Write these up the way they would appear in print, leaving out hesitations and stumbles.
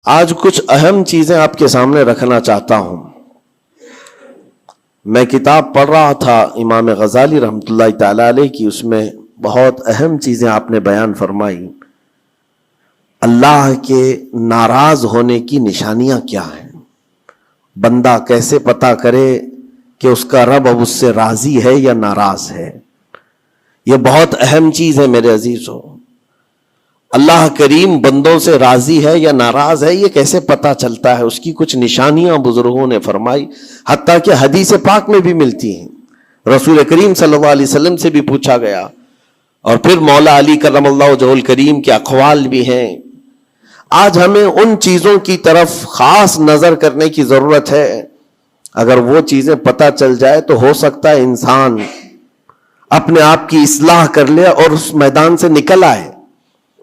آج کچھ اہم چیزیں آپ کے سامنے رکھنا چاہتا ہوں. میں کتاب پڑھ رہا تھا امام غزالی رحمۃ اللہ تعالی علیہ کی، اس میں بہت اہم چیزیں آپ نے بیان فرمائی. اللہ کے ناراض ہونے کی نشانیاں کیا ہیں؟ بندہ کیسے پتا کرے کہ اس کا رب اب اس سے راضی ہے یا ناراض ہے؟ یہ بہت اہم چیز ہے میرے عزیزو. اللہ کریم بندوں سے راضی ہے یا ناراض ہے، یہ کیسے پتا چلتا ہے؟ اس کی کچھ نشانیاں بزرگوں نے فرمائی، حتیٰ کہ حدیث پاک میں بھی ملتی ہیں. رسول کریم صلی اللہ علیہ وسلم سے بھی پوچھا گیا، اور پھر مولا علی کرم اللہ وجہہ الکریم کے اقوال بھی ہیں. آج ہمیں ان چیزوں کی طرف خاص نظر کرنے کی ضرورت ہے. اگر وہ چیزیں پتہ چل جائے تو ہو سکتا ہے انسان اپنے آپ کی اصلاح کر لے اور اس میدان سے نکل آئے.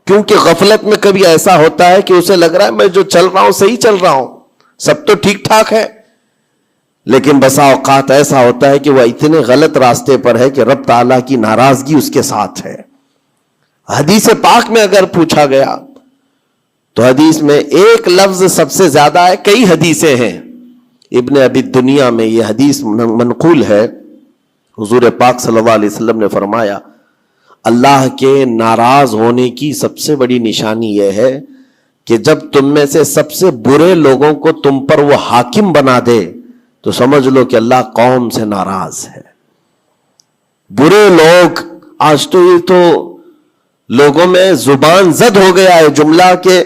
کیونکہ غفلت میں کبھی ایسا ہوتا ہے کہ اسے لگ رہا ہے میں جو چل رہا ہوں صحیح چل رہا ہوں، سب تو ٹھیک ٹھاک ہے، لیکن بسا اوقات ایسا ہوتا ہے کہ وہ اتنے غلط راستے پر ہے کہ رب تعالیٰ کی ناراضگی اس کے ساتھ ہے. حدیث پاک میں اگر پوچھا گیا تو حدیث میں ایک لفظ سب سے زیادہ ہے، کئی حدیثیں ہیں. ابن ابی دنیا میں یہ حدیث منقول ہے. حضور پاک صلی اللہ علیہ وسلم نے فرمایا، اللہ کے ناراض ہونے کی سب سے بڑی نشانی یہ ہے کہ جب تم میں سے سب سے برے لوگوں کو تم پر وہ حاکم بنا دے تو سمجھ لو کہ اللہ قوم سے ناراض ہے. برے لوگ، آج تو یہ تو لوگوں میں زبان زد ہو گیا ہے جملہ کہ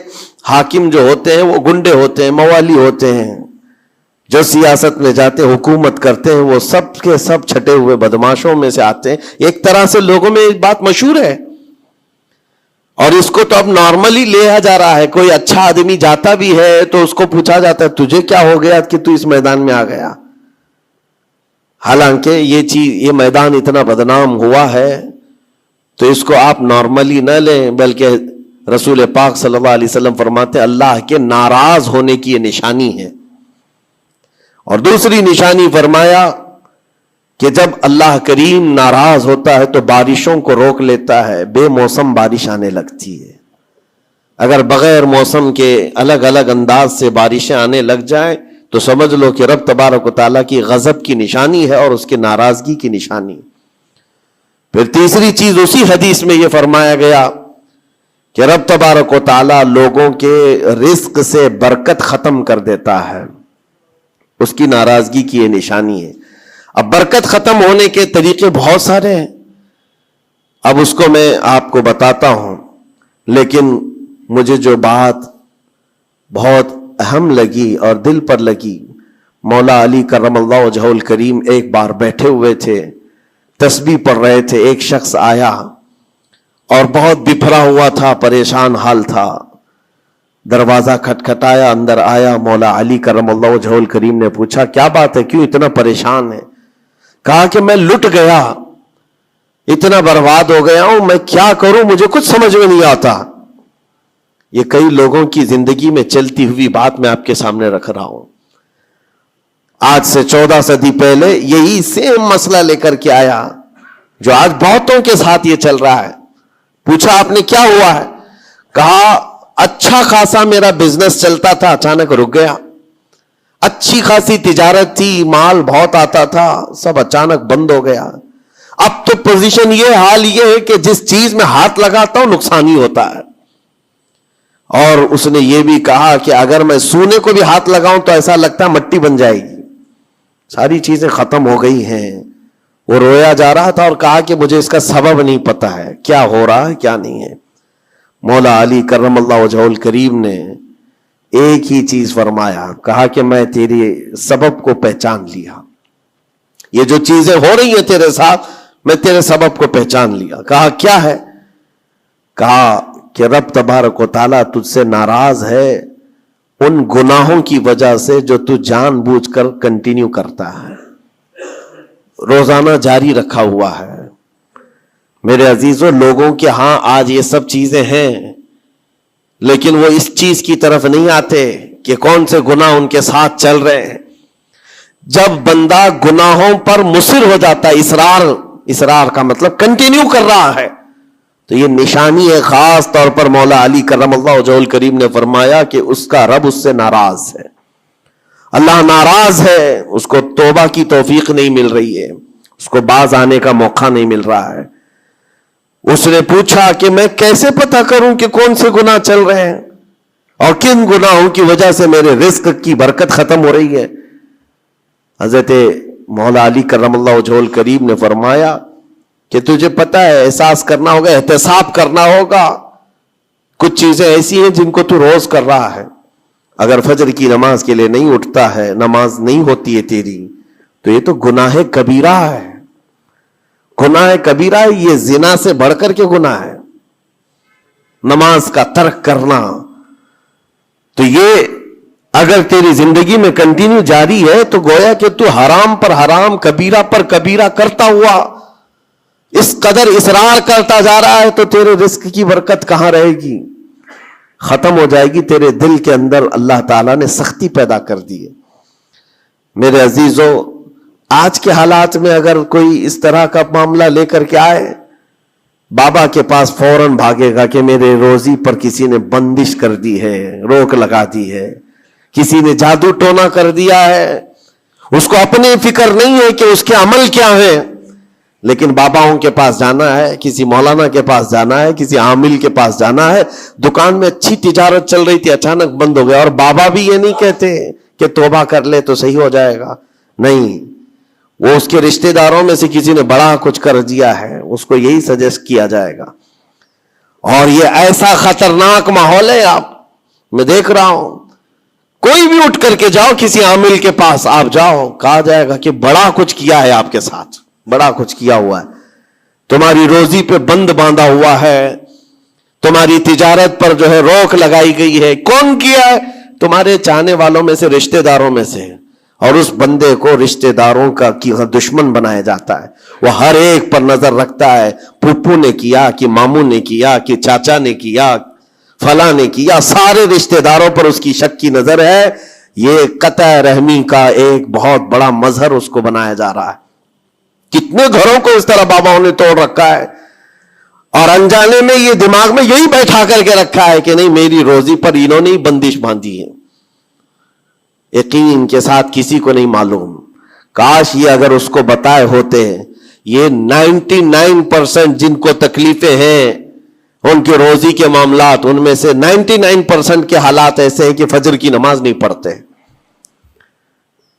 حاکم جو ہوتے ہیں وہ گنڈے ہوتے ہیں، موالی ہوتے ہیں، جو سیاست میں جاتے حکومت کرتے ہیں وہ سب کے سب چھٹے ہوئے بدماشوں میں سے آتے ہیں. ایک طرح سے لوگوں میں ایک بات مشہور ہے، اور اس کو تو اب نارملی لیا جا رہا ہے. کوئی اچھا آدمی جاتا بھی ہے تو اس کو پوچھا جاتا ہے تجھے کیا ہو گیا کہ تو اس میدان میں آ گیا. حالانکہ یہ میدان اتنا بدنام ہوا ہے تو اس کو آپ نارملی نہ لیں، بلکہ رسول پاک صلی اللہ علیہ وسلم فرماتے ہیں اللہ کے ناراض ہونے کی یہ نشانی ہے. اور دوسری نشانی فرمایا کہ جب اللہ کریم ناراض ہوتا ہے تو بارشوں کو روک لیتا ہے، بے موسم بارش آنے لگتی ہے. اگر بغیر موسم کے الگ الگ انداز سے بارشیں آنے لگ جائیں تو سمجھ لو کہ رب تبارک و تعالیٰ کی غضب کی نشانی ہے اور اس کی ناراضگی کی نشانی. پھر تیسری چیز اسی حدیث میں یہ فرمایا گیا کہ رب تبارک و تعالیٰ لوگوں کے رزق سے برکت ختم کر دیتا ہے، اس کی ناراضگی کی یہ نشانی ہے. اب برکت ختم ہونے کے طریقے بہت سارے ہیں، اب اس کو میں آپ کو بتاتا ہوں. لیکن مجھے جو بات بہت اہم لگی اور دل پر لگی، مولا علی کرم اللہ وجہہ الکریم ایک بار بیٹھے ہوئے تھے، تسبیح پڑھ رہے تھے. ایک شخص آیا اور بہت بپھرا ہوا تھا، پریشان حال تھا. دروازہ کھٹکھٹایا، اندر آیا. مولا علی کرم اللہ وجہہ الکریم نے پوچھا کیا بات ہے، کیوں اتنا پریشان ہے؟ کہا کہ میں لٹ گیا، اتنا برباد ہو گیا ہوں، میں کیا کروں، مجھے کچھ سمجھ میں نہیں آتا. یہ کئی لوگوں کی زندگی میں چلتی ہوئی بات میں آپ کے سامنے رکھ رہا ہوں. آج سے 14 صدی پہلے یہی سیم مسئلہ لے کر کے آیا جو آج بہتوں کے ساتھ یہ چل رہا ہے. پوچھا آپ نے کیا ہوا ہے؟ کہا اچھا خاصا میرا بزنس چلتا تھا، اچانک رک گیا. اچھی خاصی تجارت تھی، مال بہت آتا تھا، سب اچانک بند ہو گیا. اب تو پوزیشن یہ، حال یہ ہے کہ جس چیز میں ہاتھ لگاتا ہوں نقصان ہی ہوتا ہے. اور اس نے یہ بھی کہا کہ اگر میں سونے کو بھی ہاتھ لگاؤں تو ایسا لگتا ہے مٹی بن جائے گی. ساری چیزیں ختم ہو گئی ہیں. وہ رویا جا رہا تھا اور کہا کہ مجھے اس کا سبب نہیں پتا ہے، کیا ہو رہا ہے کیا نہیں ہے. مولا علی کرم اللہ وجہہ الکریم نے ایک ہی چیز فرمایا، کہا کہ میں تیرے سبب کو پہچان لیا. یہ جو چیزیں ہو رہی ہیں تیرے ساتھ، میں تیرے سبب کو پہچان لیا. کہا کیا ہے؟ کہا کہ رب تبارک و تعالیٰ تجھ سے ناراض ہے ان گناہوں کی وجہ سے جو تو جان بوجھ کر کنٹینیو کرتا ہے، روزانہ جاری رکھا ہوا ہے. میرے عزیزوں، لوگوں کے ہاں آج یہ سب چیزیں ہیں، لیکن وہ اس چیز کی طرف نہیں آتے کہ کون سے گناہ ان کے ساتھ چل رہے ہیں. جب بندہ گناہوں پر مصر ہو جاتا ہے، اصرار کا مطلب کنٹینیو کر رہا ہے، تو یہ نشانی ہے. خاص طور پر مولا علی کرم اللہ وجہہ الکریم نے فرمایا کہ اس کا رب اس سے ناراض ہے. اللہ ناراض ہے, اس کو توبہ کی توفیق نہیں مل رہی ہے, اس کو باز آنے کا موقع نہیں مل رہا ہے. اس نے پوچھا کہ میں کیسے پتہ کروں کہ کون سے گناہ چل رہے ہیں اور کن گناہوں کی وجہ سے میرے رزق کی برکت ختم ہو رہی ہے. حضرت مولا علی کرم اللہ وجہہ الکریم نے فرمایا کہ تجھے پتہ ہے, احساس کرنا ہوگا, احتساب کرنا ہوگا. کچھ چیزیں ایسی ہیں جن کو تو روز کر رہا ہے. اگر فجر کی نماز کے لیے نہیں اٹھتا ہے, نماز نہیں ہوتی ہے تیری, تو یہ تو گناہ کبیرہ ہے. گناہ کبیرہ ہے, یہ زنا سے بڑھ کر کے گناہ ہے نماز کا ترک کرنا. تو یہ اگر تیری زندگی میں کنٹینیو جاری ہے تو گویا کہ تو حرام پر حرام, کبیرہ پر کبیرہ کرتا ہوا اس قدر اصرار کرتا جا رہا ہے, تو تیرے رزق کی برکت کہاں رہے گی؟ ختم ہو جائے گی. تیرے دل کے اندر اللہ تعالیٰ نے سختی پیدا کر دی ہے. میرے عزیزو, آج کے حالات میں اگر کوئی اس طرح کا معاملہ لے کر کے آئے, بابا کے پاس فوراً بھاگے گا کہ میرے روزی پر کسی نے بندش کر دی ہے, روک لگا دی ہے, کسی نے جادو ٹونا کر دیا ہے. اس کو اپنی فکر نہیں ہے کہ اس کے عمل کیا ہے, لیکن باباؤں کے پاس جانا ہے, کسی مولانا کے پاس جانا ہے, کسی عامل کے پاس جانا ہے. دکان میں اچھی تجارت چل رہی تھی, اچانک بند ہو گیا, اور بابا بھی یہ نہیں کہتے کہ توبہ کر لے تو صحیح ہو جائے گا. نہیں, وہ اس کے رشتہ داروں میں سے کسی نے بڑا کچھ کر دیا ہے, اس کو یہی سجیسٹ کیا جائے گا. اور یہ ایسا خطرناک ماحول ہے, میں دیکھ رہا ہوں, کوئی بھی اٹھ کر کے جاؤ کسی عامل کے پاس آپ جاؤ, کہا جائے گا کہ بڑا کچھ کیا ہے آپ کے ساتھ, بڑا کچھ کیا ہوا ہے, تمہاری روزی پہ بند باندھا ہوا ہے, تمہاری تجارت پر جو ہے روک لگائی گئی ہے. کون کیا ہے؟ تمہارے چاہنے والوں میں سے, رشتہ داروں میں سے. اور اس بندے کو رشتہ داروں کا دشمن بنایا جاتا ہے. وہ ہر ایک پر نظر رکھتا ہے, پھپھو نے کیا کہ ماموں نے کیا کہ چاچا نے کیا, فلاں نے کیا, سارے رشتہ داروں پر اس کی شک کی نظر ہے. یہ قطع رحمی کا ایک بہت بڑا مظہر اس کو بنایا جا رہا ہے. کتنے گھروں کو اس طرح باباؤں نے توڑ رکھا ہے, اور انجانے میں یہ دماغ میں یہی بیٹھا کر کے رکھا ہے کہ نہیں, میری روزی پر انہوں نے ہی بندش باندھی ہے. یقین کے ساتھ کسی کو نہیں معلوم. کاش یہ اگر اس کو بتائے ہوتے, یہ 99% جن کو تکلیفیں ہیں ان کے روزی کے معاملات, ان میں سے 99% کے حالات ایسے ہیں کہ فجر کی نماز نہیں پڑھتے.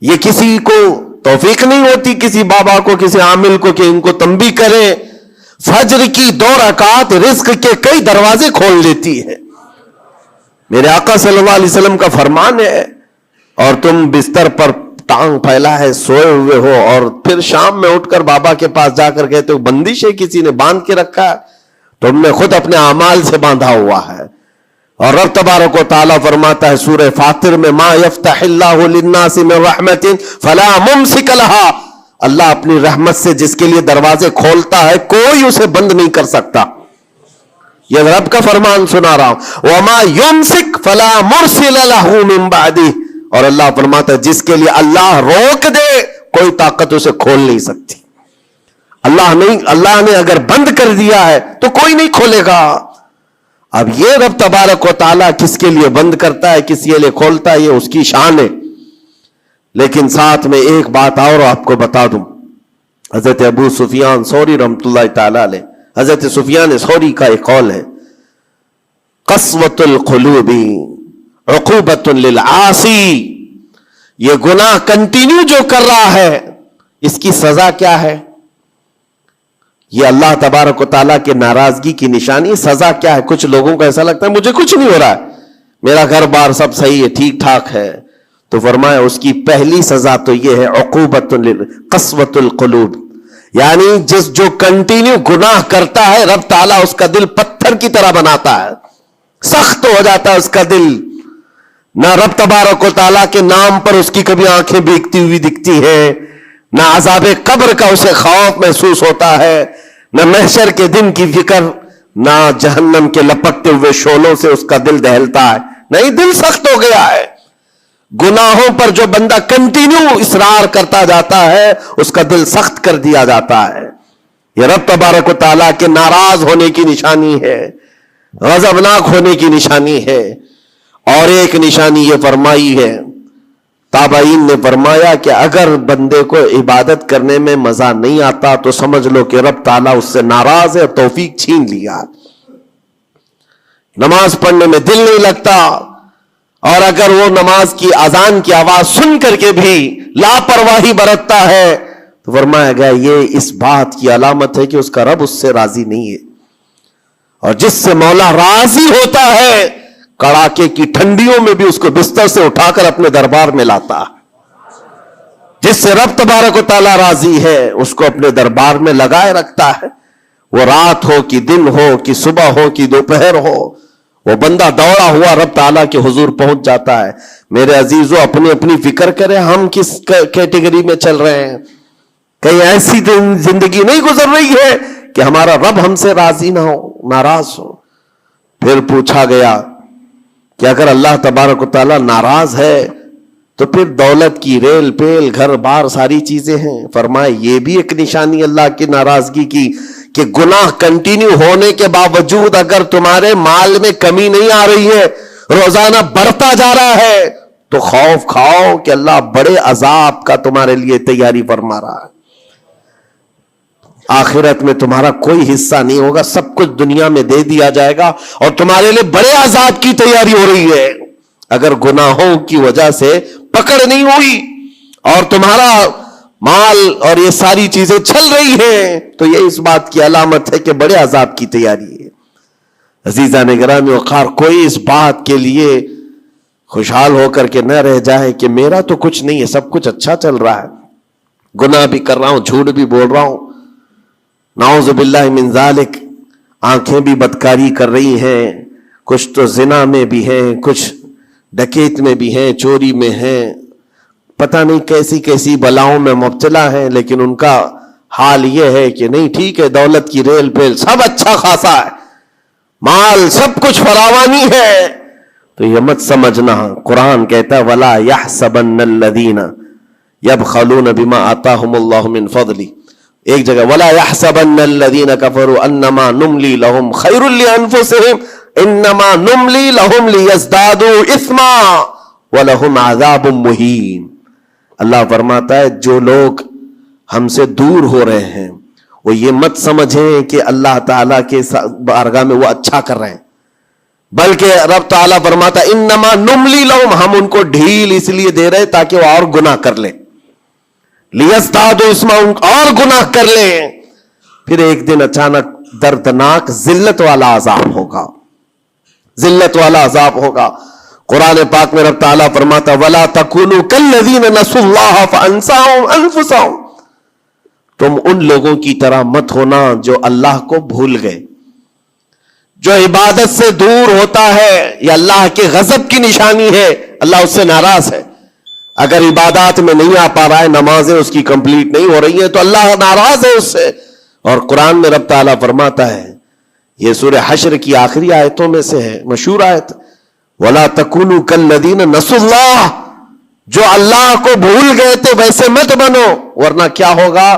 یہ کسی کو توفیق نہیں ہوتی, کسی بابا کو, کسی عامل کو, کہ ان کو تنبیہ کریں. فجر کی 2 رکعات رزق کے کئی دروازے کھول دیتی ہے. میرے آقا صلی اللہ علیہ وسلم کا فرمان ہے, اور تم بستر پر ٹانگ پھیلا ہے سوئے ہوئے ہو, اور پھر شام میں اٹھ کر بابا کے پاس جا کر کہتے ہو بندش ہے, کسی نے باندھ کے رکھا ہے. تم نے خود اپنے اعمال سے باندھا ہوا ہے. اور رب تبارک و تعالیٰ فرماتا ہے سورہ فاطر میں, ما یفتح اللہ للناس من رحمت فلا ممسک لہا, اللہ اپنی رحمت سے جس کے لیے دروازے کھولتا ہے کوئی اسے بند نہیں کر سکتا. یہ رب کا فرمان سنا رہا ہوں. وما یمسک فلا مرسل لہ من بعدہ, اور اللہ فرماتا ہے جس کے لیے اللہ روک دے کوئی طاقت اسے کھول نہیں سکتی. اللہ نے اگر بند کر دیا ہے تو کوئی نہیں کھولے گا. اب یہ رب تبارک و تعالیٰ کس کے لیے بند کرتا ہے, کس کے لیے کھولتا ہے, یہ اس کی شان ہے. لیکن ساتھ میں ایک بات اور آپ کو بتا دوں. حضرت ابو سفیان ثوری رحمۃ اللہ تعالی علیہ, حضرت سفیان ثوری کا ایک قول ہے, قسوۃ القلوب عقوبۃ للعاصی, یہ گناہ کنٹینیو جو کر رہا ہے اس کی سزا کیا ہے؟ یہ اللہ تبارک و تعالیٰ کے ناراضگی کی نشانی. سزا کیا ہے؟ کچھ لوگوں کو ایسا لگتا ہے مجھے کچھ نہیں ہو رہا ہے, میرا گھر بار سب صحیح ہے, ٹھیک ٹھاک ہے. تو فرمایا اس کی پہلی سزا تو یہ ہے عقوبۃ قسوۃ القلوب, یعنی جو کنٹینیو گناہ کرتا ہے رب تعالیٰ اس کا دل پتھر کی طرح بناتا ہے, سخت ہو جاتا ہے اس کا دل. نہ رب تبارک و تعالیٰ کے نام پر اس کی کبھی آنکھیں بھیگتی ہوئی دکھتی ہیں, نہ عذاب قبر کا اسے خوف محسوس ہوتا ہے, نہ محشر کے دن کی فکر, نہ جہنم کے لپکتے ہوئے شعلوں سے اس کا دل دہلتا ہے. نہیں, دل سخت ہو گیا ہے. گناہوں پر جو بندہ کنٹینیو اصرار کرتا جاتا ہے اس کا دل سخت کر دیا جاتا ہے. یہ رب تبارک و تعالیٰ کے ناراض ہونے کی نشانی ہے، غضبناک ہونے کی نشانی ہے۔ اور ایک نشانی یہ فرمائی ہے، تابعین نے فرمایا کہ اگر بندے کو عبادت کرنے میں مزہ نہیں آتا تو سمجھ لو کہ رب تعالیٰ اس سے ناراض ہے، توفیق چھین لیا۔ نماز پڑھنے میں دل نہیں لگتا، اور اگر وہ نماز کی اذان کی آواز سن کر کے بھی لاپرواہی برتتا ہے تو فرمایا گیا یہ اس بات کی علامت ہے کہ اس کا رب اس سے راضی نہیں ہے۔ اور جس سے مولا راضی ہوتا ہے کڑاکے کی ٹھنڈیوں میں بھی اس کو بستر سے اٹھا کر اپنے دربار میں لاتا ہے۔ جس سے رب تبارک و تعالیٰ راضی ہے اس کو اپنے دربار میں لگائے رکھتا ہے، وہ رات ہو کہ دن ہو کہ صبح ہو کہ دوپہر ہو، وہ بندہ دوڑا ہوا رب تعالیٰ کے حضور پہنچ جاتا ہے۔ میرے عزیزو اپنی اپنی فکر کریں، ہم کس کیٹیگری میں چل رہے ہیں؟ کہیں ایسی زندگی نہیں گزر رہی ہے کہ ہمارا رب ہم سے راضی نہ ہو، ناراض ہو؟ پھر پوچھا گیا کہ اگر اللہ تبارک و تعالیٰ ناراض ہے تو پھر دولت کی ریل پیل گھر بار ساری چیزیں ہیں۔ فرمائے یہ بھی ایک نشانی اللہ کی ناراضگی کی کہ گناہ کنٹینیو ہونے کے باوجود اگر تمہارے مال میں کمی نہیں آ رہی ہے، روزانہ بڑھتا جا رہا ہے، تو خوف کھاؤ کہ اللہ بڑے عذاب کا تمہارے لیے تیاری فرما رہا ہے۔ آخرت میں تمہارا کوئی حصہ نہیں ہوگا، سب کچھ دنیا میں دے دیا جائے گا اور تمہارے لیے بڑے عذاب کی تیاری ہو رہی ہے۔ اگر گناہوں کی وجہ سے پکڑ نہیں ہوئی اور تمہارا مال اور یہ ساری چیزیں چل رہی ہیں تو یہ اس بات کی علامت ہے کہ بڑے عذاب کی تیاری ہے۔ عزیزان گرامی وقار، کوئی اس بات کے لیے خوشحال ہو کر کے نہ رہ جائے کہ میرا تو کچھ نہیں ہے، سب کچھ اچھا چل رہا ہے، گناہ بھی کر رہا ہوں، جھوٹ بھی بول رہا ہوں، نعوذ باللہ من ذالک، آنکھیں بھی بدکاری کر رہی ہیں، کچھ تو زنا میں بھی ہیں، کچھ ڈکیت میں بھی ہیں، چوری میں ہیں، پتہ نہیں کیسی کیسی بلاؤں میں مبتلا ہیں، لیکن ان کا حال یہ ہے کہ نہیں ٹھیک ہے، دولت کی ریل پیل سب اچھا خاصا ہے، مال سب کچھ فراوانی ہے، تو یہ مت سمجھنا۔ قرآن کہتا ہے وَلَا يَحْسَبَنَّ الَّذِينَ يَبْخَلُونَ بِمَا آتَاهُمُ اللَّهُ مِنْ فَضْلِهِ، ایک جگہ وَلَا يَحْسَبَنَّ الَّذِينَ كَفَرُوا أَنَّمَا نُمْلِي لَهُمْ خَيْرٌ لِأَنفُسِهِمْ إِنَّمَا نُمْلِي لَهُمْ لِيَزْدَادُوا إِثْمًا وَلَهُمْ عَذَابٌ مُهِينٌ۔ اللہ فرماتا ہے جو لوگ ہم سے دور ہو رہے ہیں وہ یہ مت سمجھیں کہ اللہ تعالیٰ کے بارگاہ میں وہ اچھا کر رہے ہیں، بلکہ رب تعالیٰ فرماتا ہے انما نملی لہم، ہم ان کو ڈھیل اس لیے دے رہے تاکہ وہ اور گناہ کر لیں، لیزدادوا اسما، اور گناہ کر لیں، پھر ایک دن اچانک دردناک ذلت والا عذاب ہوگا، ذلت والا عذاب ہوگا۔ قرآن پاک میں رب تعالیٰ فرماتا وَلَا تَكُونُوا كَالَّذِينَ نَسُوا اللَّهَ فَأَنسَاهُمْ أَنفُسَهُمْ، تم ان لوگوں کی طرح مت ہونا جو اللہ کو بھول گئے۔ جو عبادت سے دور ہوتا ہے یہ اللہ کے غضب کی نشانی ہے، اللہ اس سے ناراض ہے۔ اگر عبادات میں نہیں آ پا رہا ہے، نمازیں اس کی کمپلیٹ نہیں ہو رہی ہیں تو اللہ ناراض ہے اس سے۔ اور قرآن میں رب تعالیٰ فرماتا ہے، یہ سورہ حشر کی آخری آیتوں میں سے ہے، مشہور آیت، وَلَا تَكُونُوا كَالَّذِينَ نَسُوا اللَّهَ، جو اللہ کو بھول گئے تھے ویسے مت بنو، ورنہ کیا ہوگا؟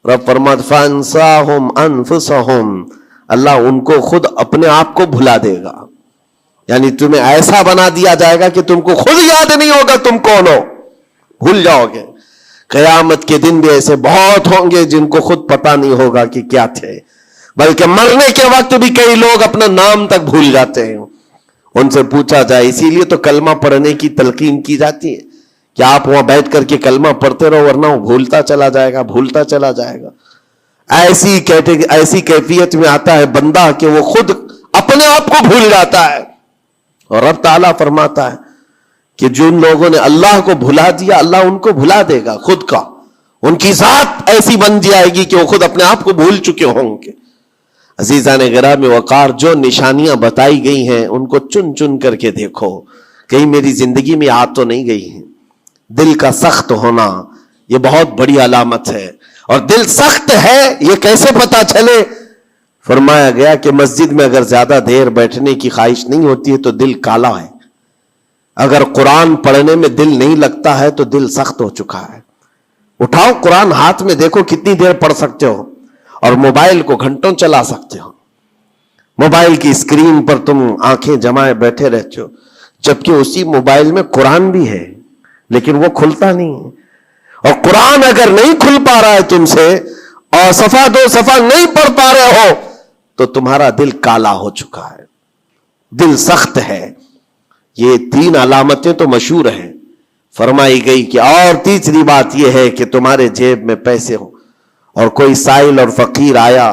رب فرماتا فَأَنسَاهُمْ أَنفُسَهُمْ، اللہ ان کو خود اپنے آپ کو بھلا دے گا، یعنی تمہیں ایسا بنا دیا جائے گا کہ تم کو خود یاد نہیں ہوگا تم کون ہو، بھول جاؤ گے۔ قیامت کے دن بھی ایسے بہت ہوں گے جن کو خود پتا نہیں ہوگا کہ کیا تھے، بلکہ مرنے کے وقت بھی کئی لوگ اپنا نام تک بھول جاتے ہیں۔ ان سے پوچھا جائے، اسی لیے تو کلمہ پڑھنے کی تلقین کی جاتی ہے کہ آپ وہاں بیٹھ کر کے کلمہ پڑھتے رہو، ورنہ وہ بھولتا چلا جائے گا، بھولتا چلا جائے گا۔ ایسی کیفیت میں آتا ہے بندہ کہ وہ خود اپنے آپ کو بھول جاتا ہے۔ اور رب تعالیٰ فرماتا ہے کہ جن لوگوں نے اللہ کو بھلا دیا اللہ ان کو بھلا دے گا خود کا، ان کی ذات ایسی بن جائے گی کہ وہ خود اپنے آپ کو بھول چکے ہوں گے۔ عزیزان گرامی وقار، جو نشانیاں بتائی گئی ہیں ان کو چن چن کر کے دیکھو، کہیں میری زندگی میں آ تو نہیں گئی ہیں۔ دل کا سخت ہونا یہ بہت بڑی علامت ہے، اور دل سخت ہے یہ کیسے پتا چلے؟ فرمایا گیا کہ مسجد میں اگر زیادہ دیر بیٹھنے کی خواہش نہیں ہوتی ہے تو دل کالا ہے، اگر قرآن پڑھنے میں دل نہیں لگتا ہے تو دل سخت ہو چکا ہے۔ اٹھاؤ قرآن ہاتھ میں، دیکھو کتنی دیر پڑھ سکتے ہو، اور موبائل کو گھنٹوں چلا سکتے ہو. موبائل کی اسکرین پر تم آنکھیں جمائے بیٹھے رہتے ہو، جبکہ اسی موبائل میں قرآن بھی ہے لیکن وہ کھلتا نہیں ہے. اور قرآن اگر نہیں کھل پا رہا ہے تم سے، اور صفحہ دو صفحہ نہیں پڑھ پا رہے ہو، تو تمہارا دل کالا ہو چکا ہے، دل سخت ہے. یہ 3 علامتیں تو مشہور ہیں. فرمائی گئی کہ اور تیسری بات یہ ہے کہ تمہارے جیب میں پیسے ہو اور کوئی سائل اور فقیر آیا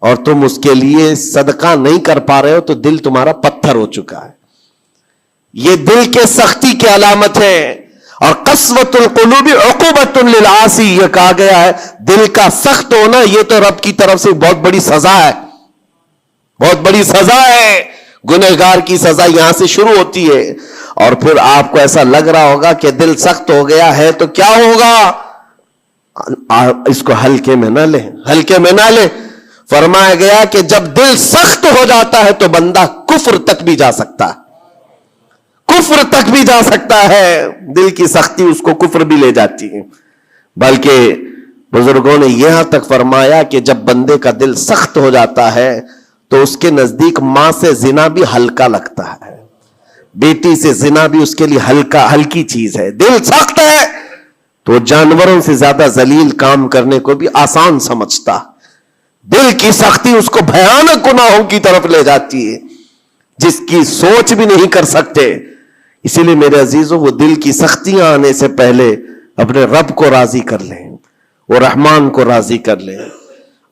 اور تم اس کے لیے صدقہ نہیں کر پا رہے ہو تو دل تمہارا پتھر ہو چکا ہے. یہ دل کے سختی کی علامت ہے. اور قسوۃ القلوب عقوبۃ للعاصی، یہ کہا گیا ہے دل کا سخت ہونا یہ تو رب کی طرف سے بہت بڑی سزا ہے، بہت بڑی سزا ہے. گنہگار کی سزا یہاں سے شروع ہوتی ہے. اور پھر آپ کو ایسا لگ رہا ہوگا کہ دل سخت ہو گیا ہے تو کیا ہوگا، اس کو ہلکے میں نہ لیں، ہلکے میں نہ لیں. فرمایا گیا کہ جب دل سخت ہو جاتا ہے تو بندہ کفر تک بھی جا سکتا ہے، کفر تک بھی جا سکتا ہے. دل کی سختی اس کو کفر بھی لے جاتی ہے. بلکہ بزرگوں نے یہاں تک فرمایا کہ جب بندے کا دل سخت ہو جاتا ہے تو اس کے نزدیک ماں سے زنا بھی ہلکا لگتا ہے، بیٹی سے زنا بھی اس کے لیے ہلکی چیز ہے. دل سخت ہے تو جانوروں سے زیادہ ذلیل کام کرنے کو بھی آسان سمجھتا. دل کی سختی اس کو بھیانک گناہوں کی طرف لے جاتی ہے جس کی سوچ بھی نہیں کر سکتے. اسی لیے میرے عزیزوں، وہ دل کی سختیاں آنے سے پہلے اپنے رب کو راضی کر لیں، وہ رحمان کو راضی کر لیں.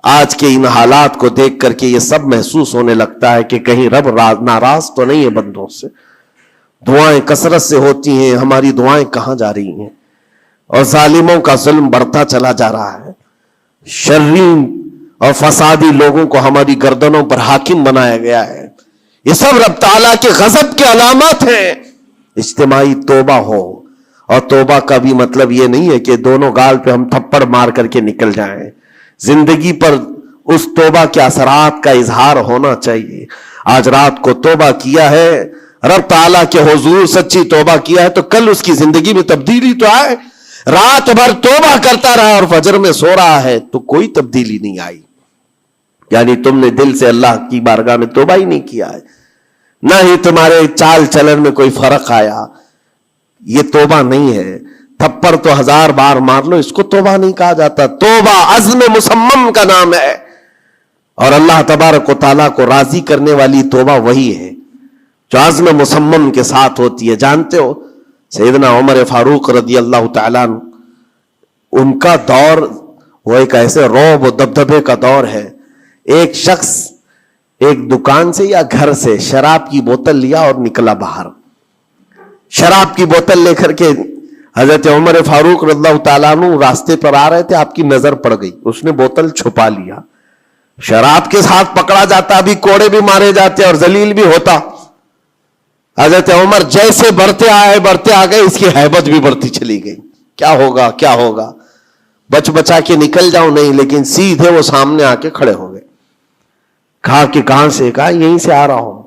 آج کے ان حالات کو دیکھ کر کے یہ سب محسوس ہونے لگتا ہے کہ کہیں رب ناراض تو نہیں ہے بندوں سے. دعائیں کثرت سے ہوتی ہیں، ہماری دعائیں کہاں جا رہی ہیں؟ اور ظالموں کا ظلم بڑھتا چلا جا رہا ہے. شریر اور فسادی لوگوں کو ہماری گردنوں پر حاکم بنایا گیا ہے. یہ سب رب تعالیٰ کے غضب کے علامات ہیں. اجتماعی توبہ ہو، اور توبہ کا بھی مطلب یہ نہیں ہے کہ دونوں گال پہ ہم تھپڑ مار کر کے نکل جائیں. زندگی پر اس توبہ کے اثرات کا اظہار ہونا چاہیے. آج رات کو توبہ کیا ہے، رب تعالیٰ کے حضور سچی توبہ کیا ہے تو کل اس کی زندگی میں تبدیلی تو آئے. رات بھر توبہ کرتا رہا اور فجر میں سو رہا ہے تو کوئی تبدیلی نہیں آئی، یعنی تم نے دل سے اللہ کی بارگاہ میں توبہ ہی نہیں کیا ہے، نہ ہی تمہارے چال چلن میں کوئی فرق آیا. یہ توبہ نہیں ہے. تھپڑ تو 1000 بار مار لو، اس کو توبہ نہیں کہا جاتا. توبہ عزم مصمم کا نام ہے، اور اللہ تبارک و تعالیٰ کو راضی کرنے والی توبہ وہی ہے جو عزم مصمم کے ساتھ ہوتی ہے. جانتے ہو سیدنا عمر فاروق رضی اللہ تعالیٰ عنہ، ان کا دور وہ ایک ایسے رعب و دبدبے کا دور ہے. ایک شخص ایک دکان سے یا گھر سے شراب کی بوتل لیا اور نکلا باہر. شراب کی بوتل لے کر کے حضرت عمر فاروق رضی اللہ تعالیٰ عنہ راستے پر آ رہے تھے، آپ کی نظر پڑ گئی، اس نے بوتل چھپا لیا. شراب کے ساتھ پکڑا جاتا، ابھی کوڑے بھی مارے جاتے اور ذلیل بھی ہوتا. حضرت عمر جیسے بڑھتے آ گئے، اس کی ہیبت بھی بڑھتی چلی گئی. کیا ہوگا کیا ہوگا، بچ بچا کے نکل جاؤں نہیں، لیکن سیدھے وہ سامنے آ کے کھڑے ہو گئے. کہا کہ کہاں سے؟ کہا یہیں سے آ رہا ہوں.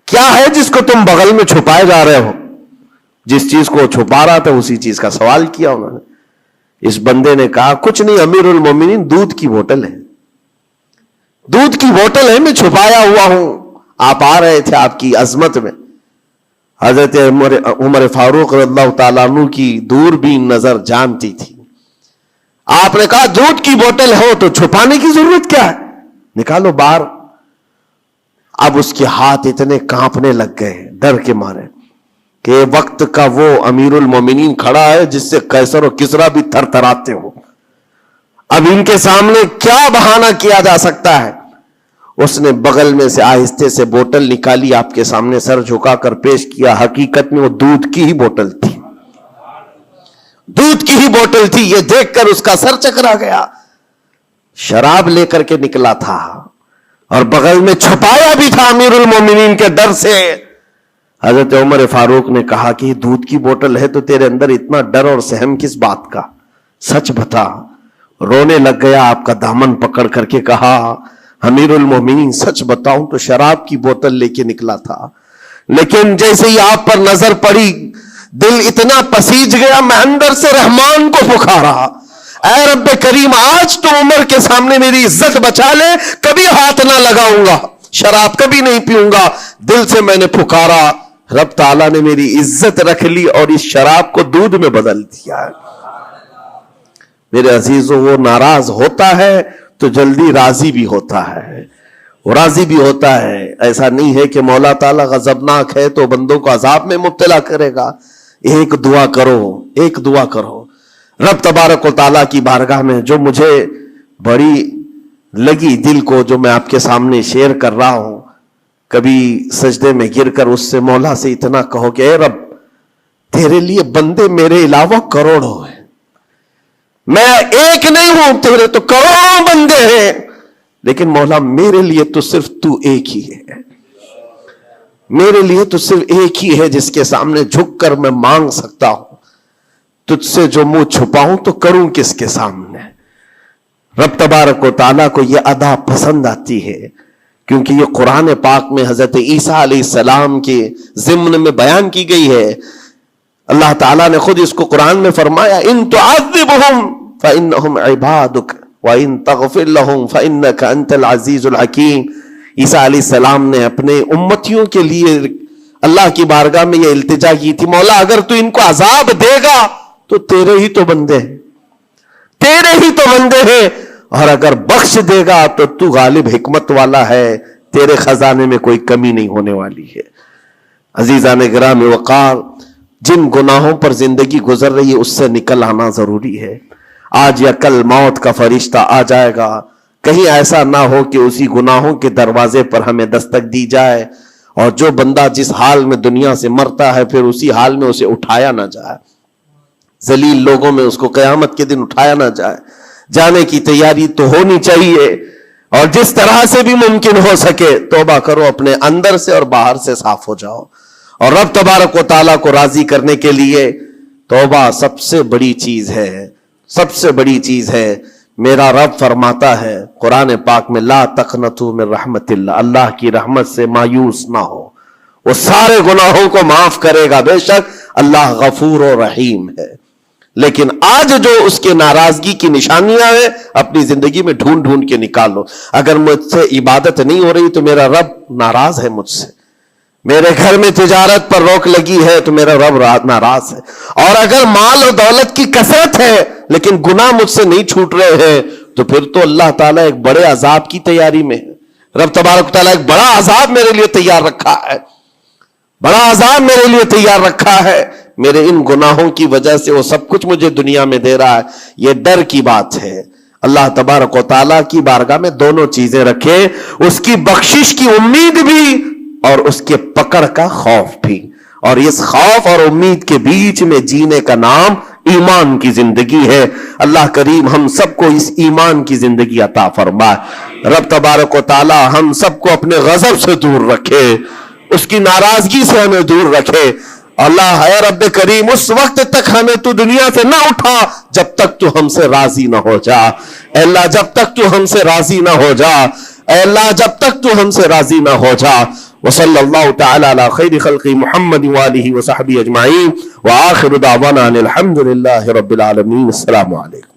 کیا ہے جس کو تم بغل میں چھپائے جا رہے ہو؟ جس چیز کو چھپا رہا تھا اسی چیز کا سوال کیا انہوں نے. اس بندے نے کہا کچھ نہیں امیر المومنین، دودھ کی بوتل ہے، دودھ کی بوتل ہے، میں چھپایا ہوا ہوں، آپ آ رہے تھے آپ کی عظمت میں. حضرت عمر فاروق رضی اللہ تعالیٰ عنہ کی دوربین نظر جانتی تھی. آپ نے کہا دودھ کی بوتل ہو تو چھپانے کی ضرورت کیا ہے، نکالو باہر. اب اس کے ہاتھ اتنے کانپنے لگ گئے ڈر کے مارے کہ وقت کا وہ امیر المومنین کھڑا ہے جس سے قیصر و کسریٰ بھی تھر تھراتے ہو. اب ان کے سامنے کیا بہانہ کیا جا سکتا ہے؟ اس نے بغل میں سے آہستے سے بوتل نکالی، آپ کے سامنے سر جھکا کر پیش کیا. حقیقت میں وہ دودھ کی ہی بوتل تھی، دودھ کی ہی بوتل تھی. یہ دیکھ کر اس کا سر چکرا گیا. شراب لے کر کے نکلا تھا اور بغل میں چھپایا بھی تھا امیر المومنین کے ڈر سے. حضرت عمر فاروق نے کہا کہ یہ دودھ کی بوتل ہے تو تیرے اندر اتنا ڈر اور سہم کس بات کا، سچ بتا. رونے لگ گیا، آپ کا دامن پکڑ کر کے کہا امیر المومنین سچ بتاؤں تو شراب کی بوتل لے کے نکلا تھا، لیکن جیسے ہی آپ پر نظر پڑی دل اتنا پسیج گیا، میں اندر سے رحمان کو پکارا، اے رب کریم آج تو عمر کے سامنے میری عزت بچا لے, کبھی ہاتھ نہ لگاؤں گا, شراب کبھی نہیں پیوں گا. دل سے میں نے پکارا, رب تعالیٰ نے میری عزت رکھ لی اور اس شراب کو دودھ میں بدل دیا. میرے عزیزوں, وہ ناراض ہوتا ہے تو جلدی راضی بھی ہوتا ہے, وہ راضی بھی ہوتا ہے. ایسا نہیں ہے کہ مولا تعالیٰ غضبناک ہے تو بندوں کو عذاب میں مبتلا کرے گا. ایک دعا کرو, ایک دعا کرو رب تبارک و تعالیٰ کی بارگاہ میں, جو مجھے بڑی لگی دل کو, جو میں آپ کے سامنے شیئر کر رہا ہوں. کبھی سجدے میں گر کر اس سے مولا سے اتنا کہو کہ اے رب, تیرے لیے بندے میرے علاوہ کروڑوں ہیں, میں ایک نہیں ہوں, تیرے تو کروڑوں بندے ہیں, لیکن مولا میرے لیے تو صرف تو ایک ہی ہے. میرے لیے تو صرف ایک ہی ہے جس کے سامنے جھک کر میں مانگ سکتا ہوں. تجھ سے جو منہ چھپاؤں تو کروں کس کے سامنے. رب تبارک و تعالیٰ کو یہ ادا پسند آتی ہے, کیونکہ یہ قرآن پاک میں حضرت عیسیٰ علیہ السلام کے ضمن میں بیان کی گئی ہے. اللہ تعالیٰ نے خود اس کو قرآن میں فرمایا, ان تعذبہم فانہم عبادک وان تغفر لہم فانک انت العزیز الحکیم. عیسیٰ علیہ السلام نے اپنے امتیوں کے لیے اللہ کی بارگاہ میں یہ التجا کی تھی, مولا اگر تو ان کو عذاب دے گا تو تیرے ہی تو بندے ہیں, تیرے ہی تو بندے ہیں, اور اگر بخش دے گا تو تو غالب حکمت والا ہے, تیرے خزانے میں کوئی کمی نہیں ہونے والی ہے. عزیزان گرامی وقار, جن گناہوں پر زندگی گزر رہی ہے اس سے نکل آنا ضروری ہے. آج یا کل موت کا فرشتہ آ جائے گا, کہیں ایسا نہ ہو کہ اسی گناہوں کے دروازے پر ہمیں دستک دی جائے, اور جو بندہ جس حال میں دنیا سے مرتا ہے پھر اسی حال میں اسے اٹھایا نہ جائے, ذلیل لوگوں میں اس کو قیامت کے دن اٹھایا نہ جائے. جانے کی تیاری تو ہونی چاہیے, اور جس طرح سے بھی ممکن ہو سکے توبہ کرو, اپنے اندر سے اور باہر سے صاف ہو جاؤ. اور رب تبارک و تعالیٰ کو راضی کرنے کے لیے توبہ سب سے بڑی چیز ہے, سب سے بڑی چیز ہے. میرا رب فرماتا ہے قرآن پاک میں, لا تقنطوا من رحمت اللہ, اللہ کی رحمت سے مایوس نہ ہو, وہ سارے گناہوں کو معاف کرے گا, بے شک اللہ غفور و رحیم ہے. لیکن آج جو اس کے ناراضگی کی نشانیاں ہیں اپنی زندگی میں ڈھونڈ ڈھونڈ کے نکال لو. اگر مجھ سے عبادت نہیں ہو رہی تو میرا رب ناراض ہے مجھ سے, میرے گھر میں تجارت پر روک لگی ہے تو میرا رب ناراض ہے, اور اگر مال و دولت کی کثرت ہے لیکن گناہ مجھ سے نہیں چھوٹ رہے ہیں تو پھر تو اللہ تعالیٰ ایک بڑے عذاب کی تیاری میں ہے. رب تبارک تعالیٰ ایک بڑا عذاب میرے لیے تیار رکھا ہے, بڑا عذاب میرے لیے تیار رکھا ہے. میرے ان گناہوں کی وجہ سے وہ سب کچھ مجھے دنیا میں دے رہا ہے. یہ ڈر کی بات ہے. اللہ تبارک و تعالیٰ کی بارگاہ میں دونوں چیزیں رکھے, اس کی بخشش کی امید بھی اور اس کے پکڑ کا خوف بھی. اور اس خوف اور امید کے بیچ میں جینے کا نام ایمان کی زندگی ہے. اللہ کریم ہم سب کو اس ایمان کی زندگی عطا فرمائے. رب تبارک و تعالیٰ ہم سب کو اپنے غضب سے دور رکھے, اس کی ناراضگی سے ہمیں دور رکھے. اللہ اے رب کریم اس وقت تک ہمیں تو دنیا سے نہ اٹھا جب تک تو ہم سے راضی نہ ہو جا. اے اللہ جب تک تو ہم سے راضی نہ ہو جا, اے اللہ جب تک تو ہم سے راضی نہ ہو جا. وصلی اللہ تعالی علی خیر خلق محمد وآلہ وصحبہ اجمعین, وآخر دعوانا الحمد للہ رب العالمین. السلام علیکم.